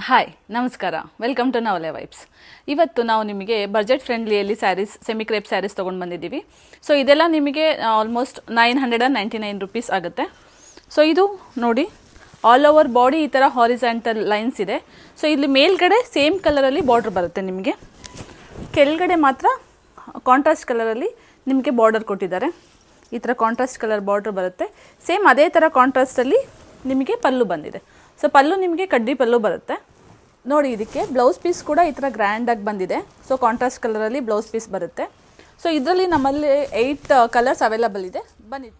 Hi ನಮಸ್ಕಾರ welcome to Navale vibes. ಇವತ್ತು ನಾವು ನಿಮಗೆ ಬಜೆಟ್ ಫ್ರೆಂಡ್ಲಿಯಲ್ಲಿ ಸ್ಯಾರೀಸ್ ಸೆಮಿ ಕ್ರೇಪ್ ಸ್ಯಾರೀಸ್ ತೊಗೊಂಡು ಬಂದಿದ್ದೀವಿ. ಸೊ ಇದೆಲ್ಲ ನಿಮಗೆ ಆಲ್ಮೋಸ್ಟ್ 999 ರುಪೀಸ್ ಆಗುತ್ತೆ. ಸೊ ಇದು ನೋಡಿ ಆಲ್ ಓವರ್ ಬಾಡಿ ಈ ಥರ ಹಾರಿಸಾಂಟಲ್ ಲೈನ್ಸ್ ಇದೆ. ಸೊ ಇಲ್ಲಿ ಮೇಲ್ಗಡೆ ಸೇಮ್ ಕಲರಲ್ಲಿ ಬಾರ್ಡರ್ ಬರುತ್ತೆ, ನಿಮಗೆ ಕೆಳಗಡೆ ಮಾತ್ರ ಕಾಂಟ್ರಾಸ್ಟ್ ಕಲರಲ್ಲಿ ನಿಮಗೆ ಬಾರ್ಡರ್ ಕೊಟ್ಟಿದ್ದಾರೆ. ಈ ಥರ ಕಾಂಟ್ರಾಸ್ಟ್ ಕಲರ್ ಬಾರ್ಡರ್ ಬರುತ್ತೆ. ಸೇಮ್ ಅದೇ ಥರ ಕಾಂಟ್ರಾಸ್ಟಲ್ಲಿ ನಿಮಗೆ ಪಲ್ಲು ಬಂದಿದೆ. ಸೊ ಪಲ್ಲು ನಿಮಗೆ ಕಡ್ಡಿ ಪಲ್ಲು ಬರುತ್ತೆ ನೋಡಿ. ಇದಕ್ಕೆ ಬ್ಲೌಸ್ ಪೀಸ್ ಕೂಡ ಈ ಥರ ಗ್ರ್ಯಾಂಡಾಗಿ ಬಂದಿದೆ. ಸೊ ಕಾಂಟ್ರಾಸ್ಟ್ ಕಲರಲ್ಲಿ ಬ್ಲೌಸ್ ಪೀಸ್ ಬರುತ್ತೆ. ಸೊ ಇದರಲ್ಲಿ ನಮ್ಮಲ್ಲಿ 8 ಕಲರ್ಸ್ ಅವೈಲಬಲ್ ಇದೆ. ಬನ್ನಿ.